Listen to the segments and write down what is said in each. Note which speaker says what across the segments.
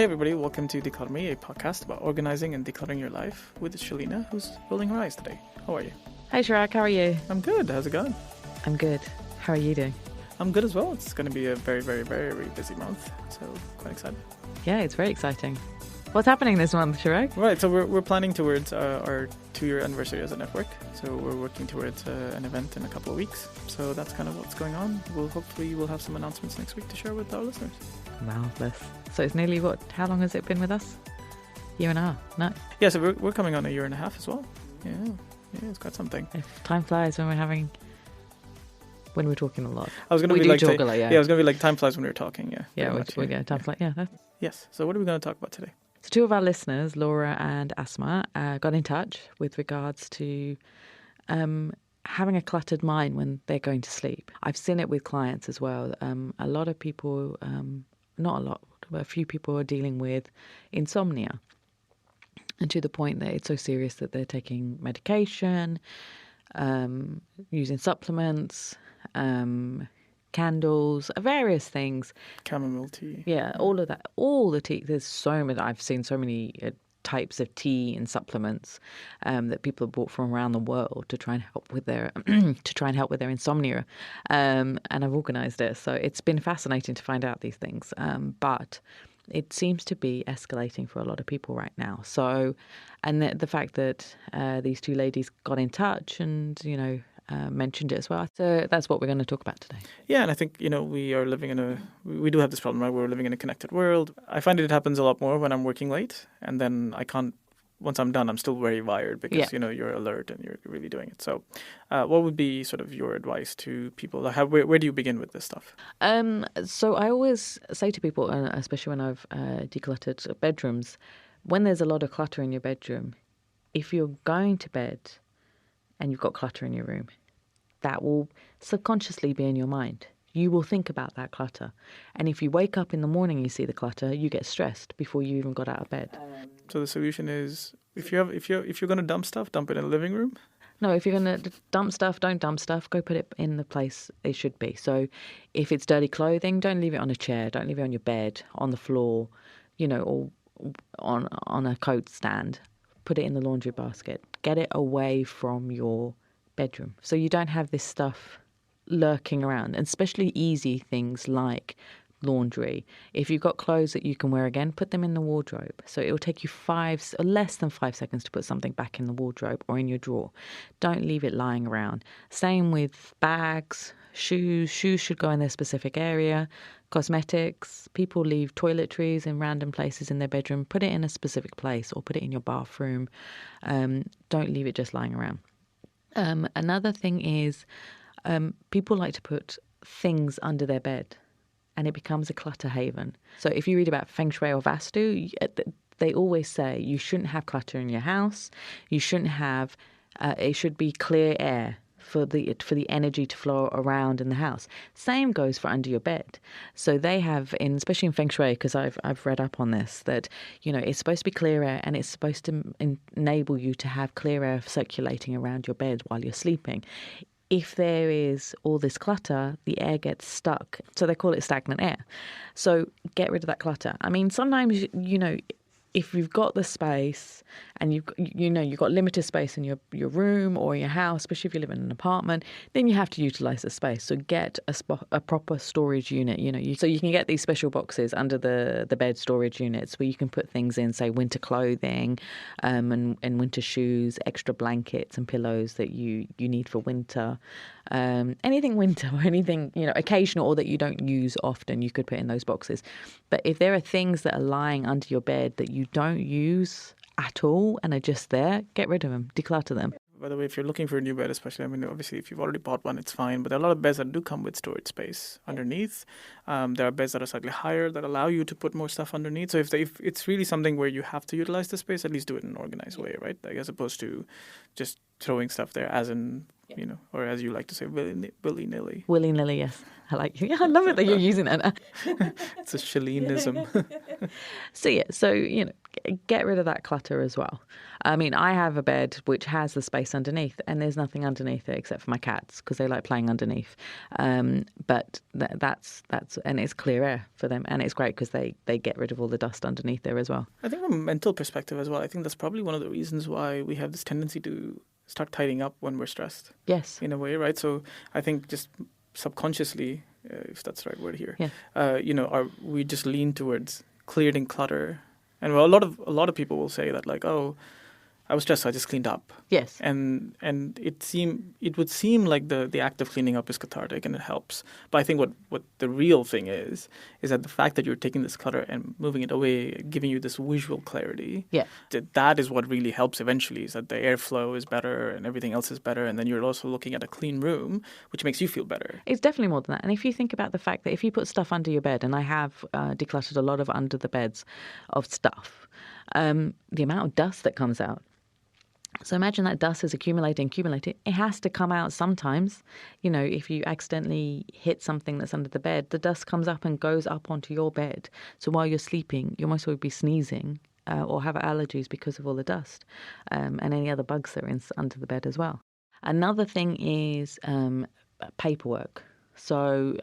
Speaker 1: Hey everybody, welcome to Decluttering, a podcast about organizing and decluttering your life with Shelina, who's rolling her eyes today. How are you?
Speaker 2: Hey Chirag, how are you?
Speaker 1: I'm good. How's it going?
Speaker 2: I'm good. How are you doing?
Speaker 1: I'm good as well. It's going to be a very, very, very busy month, so quite excited.
Speaker 2: Yeah, it's very exciting. What's happening this month, Chirag?
Speaker 1: Right, so we're planning towards our 2-year anniversary as a network. So we're working towards an event in a couple of weeks. So that's kind of what's going on. Hopefully we'll have some announcements next week to share with our listeners.
Speaker 2: Marvellous. So it's nearly how long has it been with us? Year and a half? No?
Speaker 1: Yeah, so we're coming on a year and a half as well. Yeah, it's quite something.
Speaker 2: Time flies when we're talking a lot.
Speaker 1: I was going to be like talk a lot, yeah. Yeah, I was going to be like time flies when we're talking, yeah.
Speaker 2: Yeah, we're going time flies, yeah.
Speaker 1: Yes, so what are we going to talk about today?
Speaker 2: So 2 of our listeners, Laura and Asma, got in touch with regards to having a cluttered mind when they're going to sleep. I've seen it with clients as well. A lot of people, not a lot, but a few people are dealing with insomnia. And to the point that it's so serious that they're taking medication, using supplements, candles, various things.
Speaker 1: Chamomile tea.
Speaker 2: Yeah, all of that. All the tea. There's so many. I've seen so many types of tea and supplements that people have bought from around the world to try and help with their insomnia. And I've organised it, so it's been fascinating to find out these things. But it seems to be escalating for a lot of people right now. So, and the fact that these 2 ladies got in touch and mentioned it as well. So that's what we're going to talk about today.
Speaker 1: Yeah, and I think, we are living we do have this problem, right? We're living in a connected world. I find it happens a lot more when I'm working late, and then once I'm done, I'm still very wired because, you're alert and you're really doing it. So what would be sort of your advice to people? Where do you begin with this stuff?
Speaker 2: So I always say to people, especially when I've decluttered bedrooms, when there's a lot of clutter in your bedroom, if you're going to bed and you've got clutter in your room, that will subconsciously be in your mind. You will think about that clutter. And if you wake up in the morning and you see the clutter, you get stressed before you even got out of bed.
Speaker 1: So the solution is, if you're going to dump stuff, dump it in the living room?
Speaker 2: No, if you're going to dump stuff, don't dump stuff. Go put it in the place it should be. So if it's dirty clothing, don't leave it on a chair. Don't leave it on your bed, on the floor, or on a coat stand. Put it in the laundry basket. Get it away from your bedroom so you don't have this stuff lurking around, and especially easy things like laundry. If you've got clothes that you can wear again, put them in the wardrobe. So it will take you less than 5 seconds to put something back in the wardrobe or in your drawer. Don't leave it lying around. Same with bags, shoes. Shoes should go in their specific area. Cosmetics. People leave toiletries in random places in their bedroom. Put it in a specific place or put it in your bathroom. Don't leave it just lying around. Another thing is people like to put things under their bed, and it becomes a clutter haven. So if you read about Feng Shui or Vastu, they always say you shouldn't have clutter in your house. You shouldn't have, it should be clear air for the energy to flow around in the house. Same goes for under your bed. So they have, especially in Feng Shui, because I've read up on this, that it's supposed to be clear air, and it's supposed to enable you to have clear air circulating around your bed while you're sleeping. If there is all this clutter, the air gets stuck. So they call it stagnant air. So get rid of that clutter. I mean, sometimes, if you've got the space and you've got limited space in your room or your house, especially if you live in an apartment, then you have to utilize the space. So get a proper storage unit. So you can get these special boxes under the bed storage units where you can put things in, say winter clothing, and winter shoes, extra blankets and pillows that you need for winter. Anything winter or anything occasional or that you don't use often, you could put in those boxes. But if there are things that are lying under your bed that you don't use at all and are just there, get rid of them, declutter them.
Speaker 1: By the way, if you're looking for a new bed, especially, obviously, if you've already bought one, it's fine. But there are a lot of beds that do come with storage space underneath. There are beds that are slightly higher that allow you to put more stuff underneath. So if it's really something where you have to utilize the space, at least do it in an organized way, right? As opposed to just throwing stuff there as in, or as you like to say, willy-nilly.
Speaker 2: Willy-nilly, yes. I like you. Yeah, I love it that you're using that.
Speaker 1: It's a Shelinism.
Speaker 2: So get rid of that clutter as well. I mean, I have a bed which has the space underneath, and there's nothing underneath it except for my cats because they like playing underneath. But that's and it's clear air for them, and it's great because they get rid of all the dust underneath there as well.
Speaker 1: I think from a mental perspective as well, I think that's probably one of the reasons why we have this tendency to start tidying up when we're stressed.
Speaker 2: Yes.
Speaker 1: In a way, right? So I think just subconsciously, if that's the right word here, we just lean towards clearing clutter. And well, a lot of people will say that like, oh, I was stressed, so I just cleaned up.
Speaker 2: Yes.
Speaker 1: And it would seem like the act of cleaning up is cathartic and it helps. But I think what the real thing is that the fact that you're taking this clutter and moving it away, giving you this visual clarity, that is what really helps eventually, is that the airflow is better and everything else is better. And then you're also looking at a clean room, which makes you feel better.
Speaker 2: It's definitely more than that. And if you think about the fact that if you put stuff under your bed, and I have decluttered a lot of under the beds of stuff, the amount of dust that comes out. So imagine that dust is accumulating. It has to come out sometimes. If you accidentally hit something that's under the bed, the dust comes up and goes up onto your bed. So while you're sleeping, you might always be sneezing or have allergies because of all the dust and any other bugs that are under the bed as well. Another thing is paperwork. So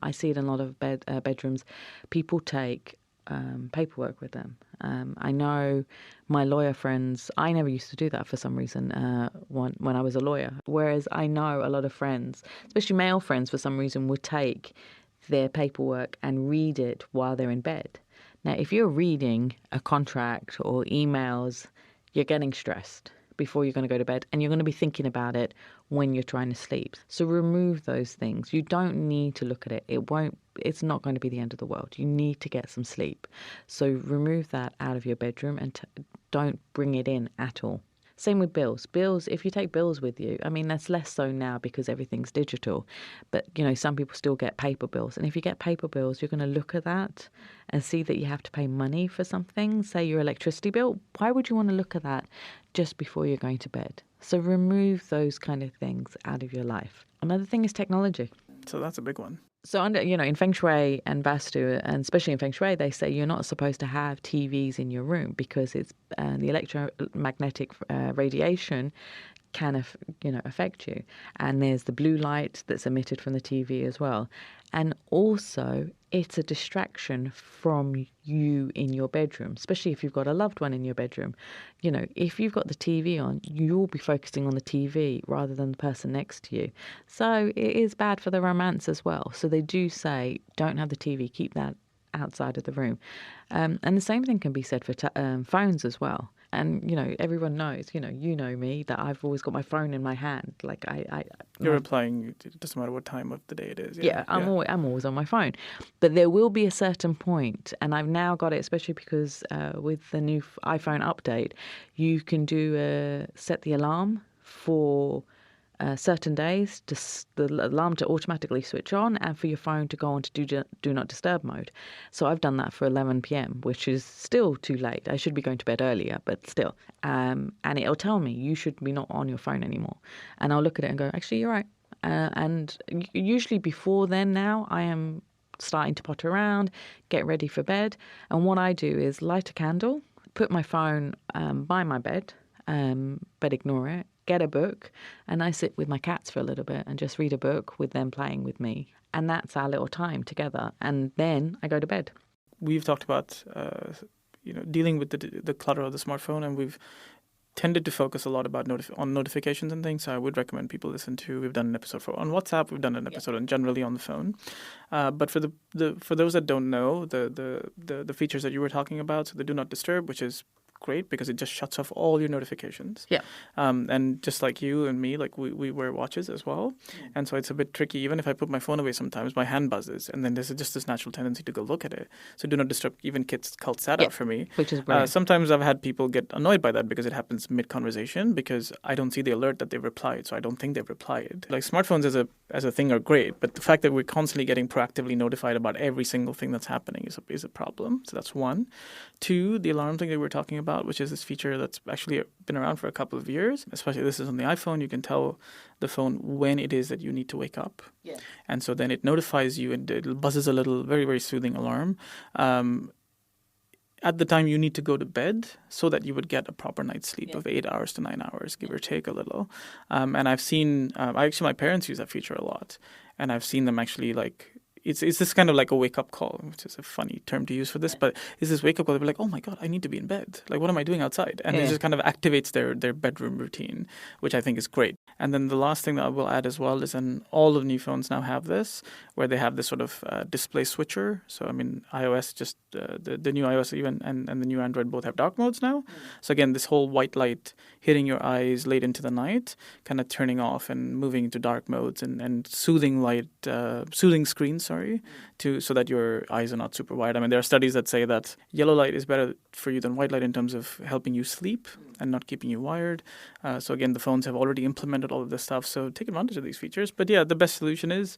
Speaker 2: I see it in a lot of bedrooms. People take paperwork with them. I know my lawyer friends, I never used to do that for some reason when I was a lawyer. Whereas I know a lot of friends, especially male friends for some reason, would take their paperwork and read it while they're in bed. Now, if you're reading a contract or emails, you're getting stressed before you're going to go to bed, and you're going to be thinking about it when you're trying to sleep. So remove those things. You don't need to look at it. It's not going to be the end of the world. You need to get some sleep. So remove that out of your bedroom and don't bring it in at all. Same with bills. Bills, if you take bills with you, I mean, that's less so now because everything's digital. But, some people still get paper bills. And if you get paper bills, you're going to look at that and see that you have to pay money for something, say your electricity bill. Why would you want to look at that just before you're going to bed? So remove those kind of things out of your life. Another thing is technology.
Speaker 1: So that's a big one.
Speaker 2: So in Feng Shui and Vastu, and especially in Feng Shui, they say you're not supposed to have TVs in your room because it's the electromagnetic radiation can affect you. And there's the blue light that's emitted from the TV as well. And also, it's a distraction from you in your bedroom, especially if you've got a loved one in your bedroom. If you've got the TV on, you'll be focusing on the TV rather than the person next to you. So it is bad for the romance as well. So they do say, don't have the TV, keep that outside of the room. And the same thing can be said for phones as well. And, everyone knows, you know me, that I've always got my phone in my hand. Like
Speaker 1: You're replying, it doesn't matter what time of the day it is.
Speaker 2: Yeah, I'm always on my phone. But there will be a certain point, and I've now got it, especially because with the new iPhone update, you can set the alarm for certain days, the alarm to automatically switch on and for your phone to go on to do not disturb mode. So I've done that for 11 p.m, which is still too late. I should be going to bed earlier, but still. And it'll tell me you should be not on your phone anymore. And I'll look at it and go, actually, you're right. And usually before then now, I am starting to potter around, get ready for bed. And what I do is light a candle, put my phone by my bed, but ignore it. Get a book, and I sit with my cats for a little bit and just read a book with them playing with me. And that's our little time together. And then I go to bed.
Speaker 1: We've talked about, dealing with the clutter of the smartphone, and we've tended to focus a lot about on notifications and things. So I would recommend people listen to. We've done an episode on WhatsApp. We've done an episode on generally on the phone. But for those that don't know, the features that you were talking about, so the Do Not Disturb, which is great because it just shuts off all your notifications.
Speaker 2: Yeah.
Speaker 1: And just like you and me, like we wear watches as well. And so it's a bit tricky. Even if I put my phone away sometimes, my hand buzzes. And then there's just this natural tendency to go look at it. So Do Not Disturb even cults that out for me.
Speaker 2: Which is brilliant.
Speaker 1: Sometimes I've had people get annoyed by that because it happens mid-conversation because I don't see the alert that they've replied. So I don't think they've replied. Like smartphones as a thing are great. But the fact that we're constantly getting proactively notified about every single thing that's happening is a problem. So that's one. Two, the alarm thing that we're talking about, which is this feature that's actually been around for a couple of years. Especially this is on the iPhone. You can tell the phone when it is that you need to wake up.
Speaker 2: Yeah.
Speaker 1: And so then it notifies you and it buzzes a little, very, very soothing alarm. at the time you need to go to bed so that you would get a proper night's sleep of 8 hours to 9 hours, give or take a little. And I've seen, my parents use that feature a lot, and I've seen them actually like, it's this kind of like a wake up call, which is a funny term to use for this, but it's this wake up call. They're like, oh my God, I need to be in bed. Like, what am I doing outside? And it just kind of activates their bedroom routine, which I think is great. And then the last thing that I will add as well is, and all of new phones now have this, where they have this sort of display switcher. So, I mean, iOS, just the new iOS even and the new Android both have dark modes now. So, again, this whole white light hitting your eyes late into the night, kind of turning off and moving into dark modes and soothing light, soothing screens, so that your eyes are not super wide. I mean, there are studies that say that yellow light is better for you than white light in terms of helping you sleep and not keeping you wired. So again, the phones have already implemented all of this stuff. So take advantage of these features. But yeah, the best solution is,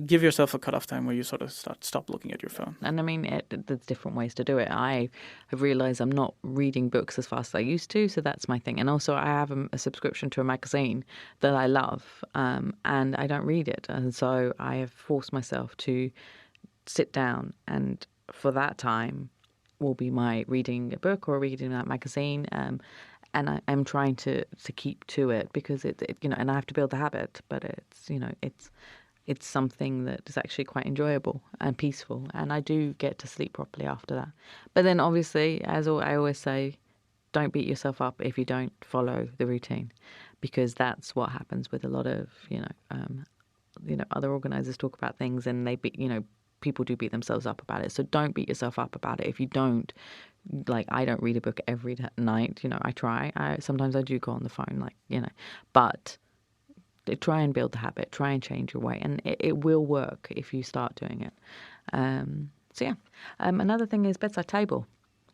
Speaker 1: give yourself a cutoff time where you sort of stop looking at your phone.
Speaker 2: And I mean, there's different ways to do it. I have realised I'm not reading books as fast as I used to, so that's my thing. And also I have a subscription to a magazine that I love, and I don't read it. And so I have forced myself to sit down, and for that time will be my reading a book or reading that magazine. And I'm trying to keep to it because it and I have to build the habit, but it's something that is actually quite enjoyable and peaceful, and I do get to sleep properly after that. But then obviously, as I always say, don't beat yourself up if you don't follow the routine, because that's what happens with a lot of, other organisers talk about things and people do beat themselves up about it. So don't beat yourself up about it if you don't. Like, I don't read a book every night. I try. Sometimes I do go on the phone, but try and build the habit, try and change your way, and it will work if you start doing it. Another thing is bedside table.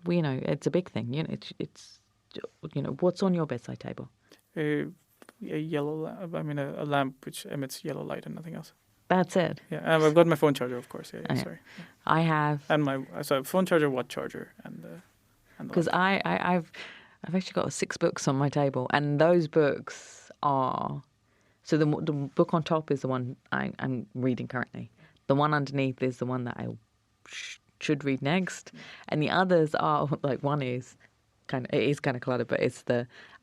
Speaker 2: It's a big thing. It's what's on your bedside table?
Speaker 1: A yellow lamp. I mean, a lamp which emits yellow light and nothing else.
Speaker 2: That's it.
Speaker 1: Yeah, I've got my phone charger, of course. Yeah, sorry. Yeah.
Speaker 2: I have.
Speaker 1: And my phone charger, watch charger, and
Speaker 2: because I've actually got 6 books on my table, and those books are. So the book on top is the one I'm reading currently. The one underneath is the one that I should read next, and the others are like, one is kind of cluttered, but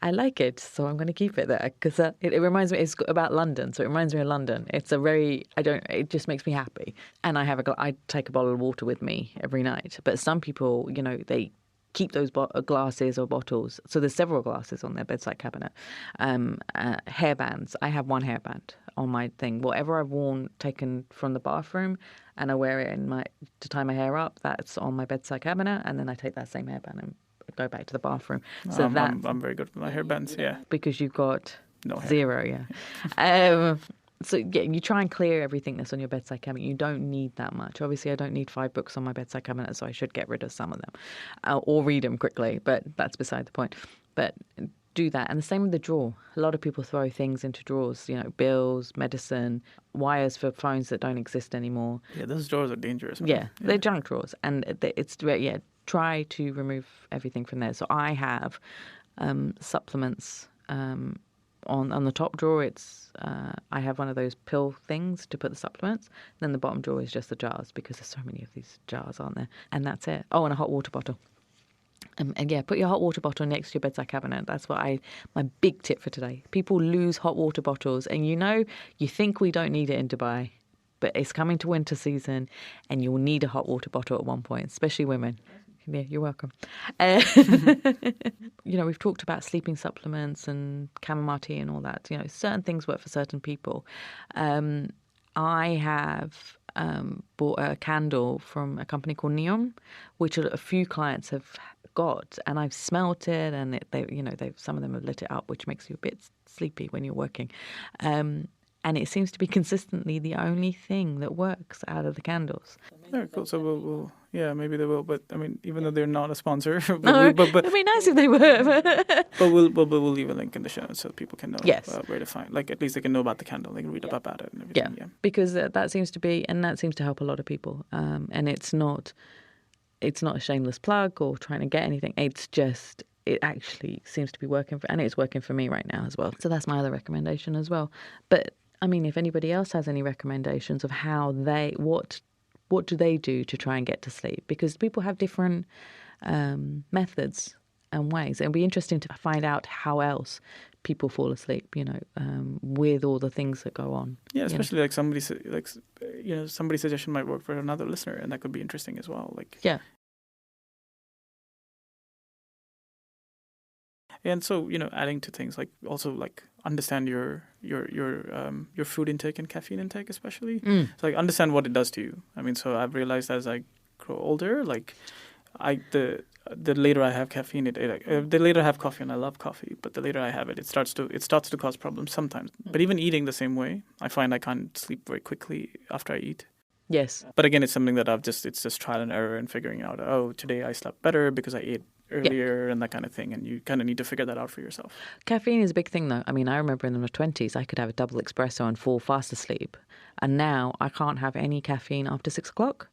Speaker 2: I like it, so I'm going to keep it there because it reminds me. It's about London, so it reminds me of London. It's it just makes me happy, and I take a bottle of water with me every night. But some people, they keep those glasses or bottles. So there's several glasses on their bedside cabinet. Hairbands. I have one hairband on my thing. Whatever I've taken from the bathroom, and I wear it to tie my hair up, that's on my bedside cabinet, and then I take that same hairband and go back to the bathroom. So
Speaker 1: I'm very good with my hairbands, yeah.
Speaker 2: Because you've got
Speaker 1: no hair.
Speaker 2: 0, yeah. So yeah, you try and clear everything that's on your bedside cabinet. You don't need that much. Obviously, I don't need 5 books on my bedside cabinet, so I should get rid of some of them or read them quickly. But that's beside the point. But do that. And the same with the drawer. A lot of people throw things into drawers, bills, medicine, wires for phones that don't exist anymore.
Speaker 1: Yeah, those drawers are dangerous.
Speaker 2: Yeah, they're junk drawers. And try to remove everything from there. So I have supplements on the top drawer. I have one of those pill things to put the supplements. Then the bottom drawer is just the jars, because there's so many of these jars, aren't there? And that's it. Oh, and a hot water bottle. Put your hot water bottle next to your bedside cabinet. That's my big tip for today. People lose hot water bottles, and you think we don't need it in Dubai, but it's coming to winter season, and you'll need a hot water bottle at one point, especially women. Yeah, you're welcome. We've talked about sleeping supplements and chamomile tea and all that. Certain things work for certain people. I have bought a candle from a company called Neon, which a few clients have got, and I've smelt it, and some of them have lit it up, which makes you a bit sleepy when you're working. And it seems to be consistently the only thing that works out of the candles.
Speaker 1: Very cool. So we'll maybe they will. But I mean, even though they're not a sponsor,
Speaker 2: it'd be nice if they were.
Speaker 1: but we'll leave a link in the show notes so people can know where to find. Like, at least they can know about the candle. They can read up about it and everything. Yeah,
Speaker 2: because that seems to help a lot of people. And it's not a shameless plug or trying to get anything. It's just, it actually seems to be working and it's working for me right now as well. So that's my other recommendation as well. But I mean, if anybody else has any recommendations of what what do they do to try and get to sleep? Because people have different methods and ways. It'll be interesting to find out how else people fall asleep, with all the things that go on.
Speaker 1: Yeah, especially like somebody's suggestion might work for another listener, and that could be interesting as well. Like,
Speaker 2: yeah.
Speaker 1: And so, adding to things like also like understand your food intake and caffeine intake, especially. So like understand what it does to you. I mean, so I've realized as I grow older, like the later I have caffeine, the later I have coffee, and I love coffee, but the later I have it, it starts to cause problems sometimes. But even eating the same way, I find I can't sleep very quickly after I eat.
Speaker 2: Yes.
Speaker 1: But again, it's something that it's just trial and error and figuring out, today I slept better because I ate earlier and that kind of thing, and you kind of need to figure that out for yourself.
Speaker 2: Caffeine is a big thing though. I mean, I remember in my 20s I could have a double espresso and fall fast asleep, and now I can't have any caffeine after 6 o'clock.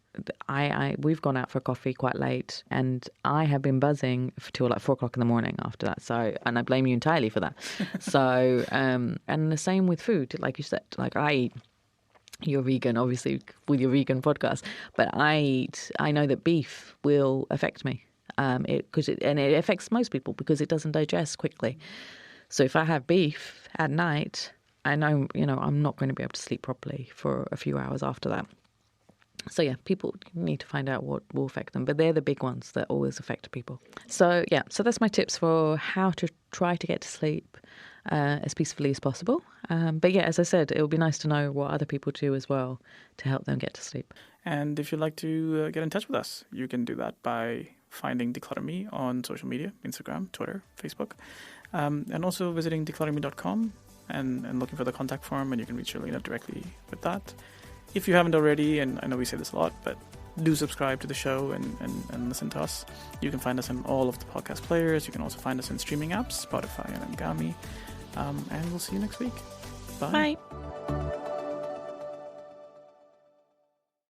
Speaker 2: We've gone out for coffee quite late, and I have been buzzing till like 4 o'clock in the morning after that. So, and I blame you entirely for that. So, and the same with food, like you said. Like you're vegan, obviously, with your vegan podcast, but I know that beef will affect me. It affects most people because it doesn't digest quickly. So if I have beef at night, I know, I'm not going to be able to sleep properly for a few hours after that. So yeah, people need to find out what will affect them, but they're the big ones that always affect people. So yeah, so that's my tips for how to try to get to sleep as peacefully as possible. But yeah, as I said, it would be nice to know what other people do as well to help them get to sleep.
Speaker 1: And if you'd like to get in touch with us, you can do that by finding Declutter Me on social media, Instagram, Twitter, Facebook, and also visiting declutterme.com and looking for the contact form, and you can reach Shelina directly with that. If you haven't already, and I know we say this a lot, but do subscribe to the show and listen to us. You can find us in all of the podcast players. You can also find us in streaming apps, Spotify and Ngami. And we'll see you next week. Bye.
Speaker 2: Bye.